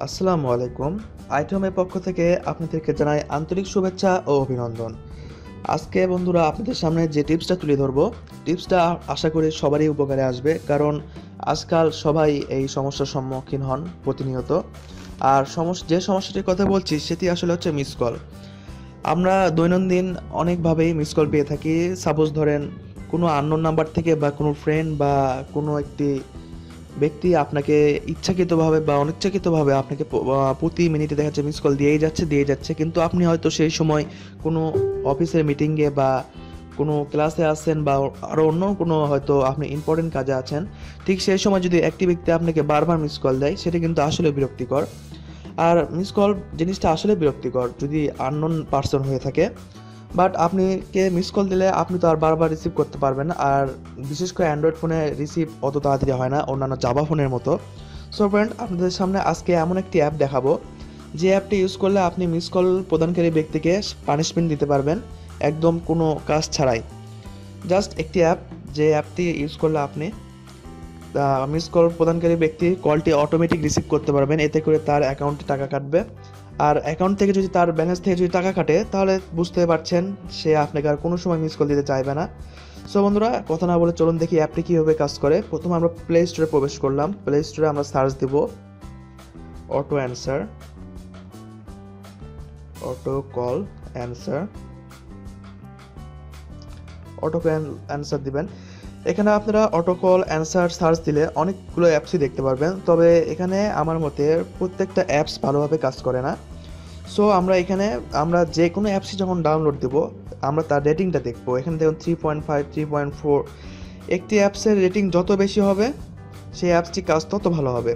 আসসালামু আলাইকুম। আইটেমের পক্ষ থেকে আপনাদেরকে জানাই আন্তরিক শুভেচ্ছা ও অভিনন্দন। আজকে বন্ধুরা আপনাদের সামনে যে টিপসটা তুলে ধরবো, টিপসটা আশা করি সবারই উপকারে আসবে, কারণ আজকাল সবাই এই সমস্যার সম্মুখীন হন প্রতিনিয়ত। আর যে সমস্যাটির কথা বলছি সেটি আসলে হচ্ছে মিস কল। আমরা দৈনন্দিন অনেকভাবেই মিস কল পেয়ে থাকি। সাপোজ ধরেন কোনো আননোন নাম্বার থেকে বা কোনো ফ্রেন্ড বা কোনো একটি ব্যক্তি আপনাকে ইচ্ছাকৃতভাবে বা অনিচ্ছাকৃতভাবে আপনাকে প্রতি মিনিটে দেখা যাচ্ছে মিস কল দিয়েই যাচ্ছে, কিন্তু আপনি হয়তো সেই সময় কোনো অফিসের মিটিংয়ে বা কোনো ক্লাসে আছেন বা আরও অন্য কোনো হয়তো আপনি ইম্পর্টেন্ট কাজে আছেন। ঠিক সেই সময় যদি একটি ব্যক্তি আপনাকে বারবার মিস কল দেয়, সেটা কিন্তু আসলে বিরক্তিকর। আর মিস কল জিনিসটা আসলে বিরক্তিকর যদি আননোন পার্সন হয়ে থাকে। বাট আপনি কে মিস কল দিলে আপনি তো আর বারবার রিসিভ করতে পারবেন না, আর বিশেষ করে অ্যান্ড্রয়েড ফোনে রিসিভ অত তাড়াতাড়ি হয় না অন্যান্য জাভা ফোনের মতো। সো ফ্রেন্ড, আপনাদের সামনে আজকে এমন একটি অ্যাপ দেখাবো যে অ্যাপটি ইউজ করলে আপনি মিস কল প্রদানকারী ব্যক্তিকে পানিশমেন্ট দিতে পারবেন একদম কোনো কাজ ছাড়াই। জাস্ট একটি অ্যাপ, যে অ্যাপটি ইউজ করলে আপনি মিস কল প্রদানকারী ব্যক্তির কলটি অটোমেটিক রিসিভ করতে পারবেন, এতে করে তার অ্যাকাউন্টে টাকা কাটবে। আর অ্যাকাউন্ট থেকে যদি তার ব্যালেন্স থেকে যদি টাকা কাটে, তাহলে বুঝতে পারছেন সে আপনাকে আর কোনো সময় মিস কল দিতে চাইবে না। সো বন্ধুরা, কথা না বলে চলুন দেখি অ্যাপটি কীভাবে কাজ করে। প্রথমে আমরা প্লে স্টোরে প্রবেশ করলাম। প্লে স্টোরে আমরা সার্চ দিব auto answer, auto call answer, auto answer দিবেন। এখানে আপনারা অটো কল অ্যান্সার সার্চ দিলে অনেকগুলো অ্যাপসই দেখতে পারবেন, তবে এখানে আমার মতে প্রত্যেকটা অ্যাপস ভালোভাবে কাজ করে না। সো আমরা যে কোনো অ্যাপসই যখন ডাউনলোড দেবো, আমরা তার রেটিংটা দেখবো। এখানে দেখুন 3.5, 3.4। একটি অ্যাপসের রেটিং যত বেশি হবে, সেই অ্যাপসটি কাজ তত ভালো হবে।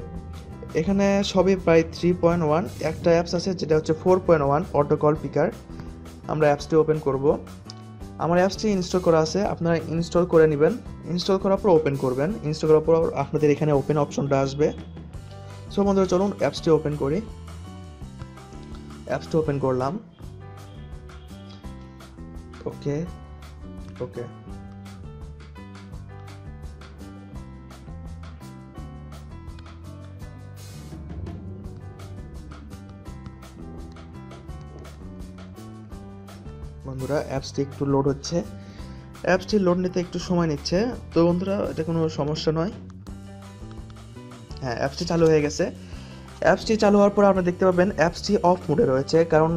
এখানে সবই প্রায় 3.1। একটা অ্যাপস আছে যেটা হচ্ছে 4.1, অটো কল পিকার। আমরা অ্যাপসটি ওপেন করব। আমার অ্যাপসটি ইনস্টল করা আছে, আপনারা ইনস্টল করে নেবেন। ইনস্টল করার পর ওপেন করবেন। ইনস্টল করার পর আপনাদের এখানে ওপেন অপশনটা আসবে। সো বন্ধুরা, চলুন অ্যাপসটি ওপেন করি। অ্যাপসটি ওপেন করলাম। ওকে ওকে বন্ধুরা, অ্যাপসটি একটু লোড হচ্ছে। অ্যাপসটি লোড নিতে একটু সময় নিচ্ছে। তো বন্ধুরা, এটা কোনো সমস্যা নয়। হ্যাঁ, অ্যাপসটি চালু হয়ে গেছে। অ্যাপসটি চালু হওয়ার পর আপনারা দেখতে পাবেন অ্যাপসটি অফ মোডে রয়েছে, কারণ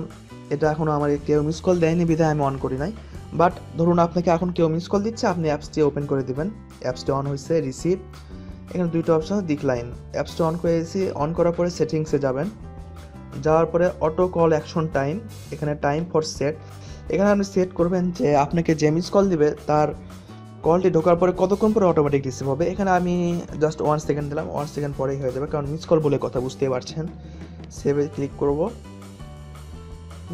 এটা এখনও আমার কেউ মিস কল দেয়নি বিধায় আমি অন করি নাই। বাট ধরুন আপনাকে এখন কেউ মিস কল দিচ্ছে, আপনি অ্যাপসটি ওপেন করে দিবেন। অ্যাপসটি অন হয়েছে, রিসিভ, এখানে দুইটা অপশন, ডিক্লাইন। অ্যাপসটি অন করে দিয়েছি। অন করার পরে সেটিংসে যাবেন। যাওয়ার পরে অটো কল অ্যাকশন টাইম, এখানে টাইম ফর সেট। এখানে আপনি সেট করবেন যে আপনাকে যে মিস কল দিবে তার কলটি ঢোকার পরে কতক্ষণ পরে অটোমেটিক রিসিভ হবে। এখানে আমি জাস্ট 1 সেকেন্ড দিলাম, 1 সেকেন্ড পরেই হয়ে যাবে, কারণ মিস কল বলে কথা, বুঝতেই পারছেন। সেভে ক্লিক করব।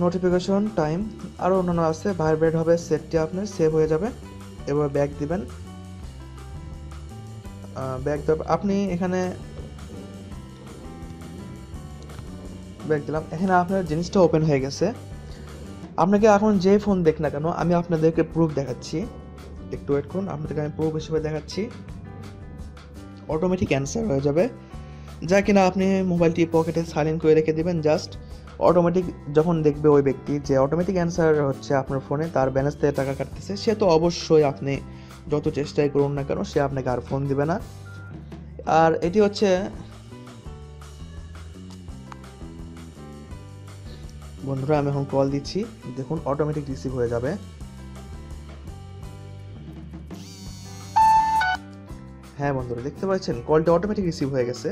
নোটিফিকেশন টাইম আরও অন্যান্য আছে, ভাইব্রেট হবে, সেটটি আপনার সেভ হয়ে যাবে। এবার ব্যাক দিবেন। ব্যাক দেওয়ার আপনি এখানে ব্যাক দিলাম। এখানে আপনার জিনিসটা ওপেন হয়ে গেছে। আপনাকে এখন যে ফোন দেখ না কেন, আমি আপনাদেরকে প্রুফ দেখাচ্ছি। একটু ওয়েট করুন, আপনাদেরকে আমি প্রুফ হিসেবে দেখাচ্ছি। অটোমেটিক অ্যান্সার হয়ে যাবে, যা কিনা আপনি মোবাইলটি পকেটে সাইলেন্ট করে রেখে দেবেন। জাস্ট অটোমেটিক যখন দেখবে ওই ব্যক্তি যে অটোমেটিক অ্যান্সার হচ্ছে আপনার ফোনে, তার ব্যালেন্স থেকে টাকা কাটতেছে, সে তো অবশ্যই আপনি যত চেষ্টাই করুন না কেন, সে আপনাকে আর ফোন দিবে না। আর এটি হচ্ছে বন্ধুরা, আমি এখন কল দিচ্ছি, দেখুন অটোমেটিক রিসিভ হয়ে যাবে। হ্যাঁ বন্ধুরা, দেখতে পাচ্ছেন কলটি অটোমেটিক রিসিভ হয়ে গেছে।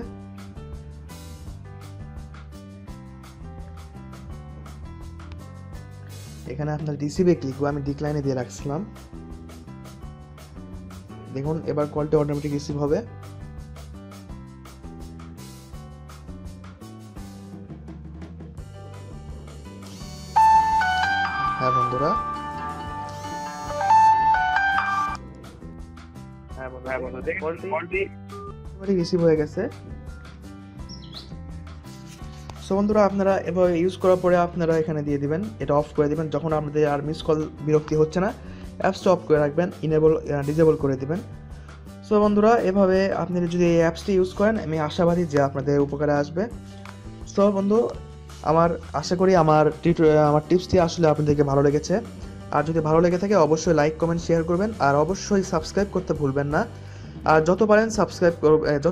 এখানে আপনার রিসিভে ক্লিক করবো, আমি ডিক্লাইনে দিয়ে রাখছিলাম। দেখুন এবার কলটি অটোমেটিক রিসিভ হবে। হ্যাঁ বন্ধুরা, কলটি রিসিভ হয়ে গেছে। সো বন্ধুরা, আপনারা এবার ইউজ করার পরে আপনারা এখানে দিয়ে দিবেন, এটা অফ করে দিবেন। যখন আপনাদের আর মিস কল বিরক্তি হচ্ছে না, অ্যাপসটা অফ করে রাখবেন, ডিজেবল করে দিবেন। সো বন্ধুরা, এভাবে আপনি যদি এই অ্যাপসটি ইউজ করেন, আমি আশাবাদী যে আপনাদের উপকারে আসবে। সো বন্ধু, আমার আশা করি আমার টিপসটি আসলে আপনাদেরকে ভালো লেগেছে। আর যদি ভালো লেগে থাকে অবশ্যই লাইক কমেন্ট শেয়ার করবেন, আর অবশ্যই সাবস্ক্রাইব করতে ভুলবেন না। আর যত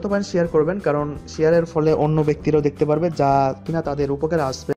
পারেন শেয়ার করবেন, কারণ শেয়ারের ফলে অন্য ব্যক্তিরাও দেখতে পারবে যা কিনা তাদের উপকারে আসবে।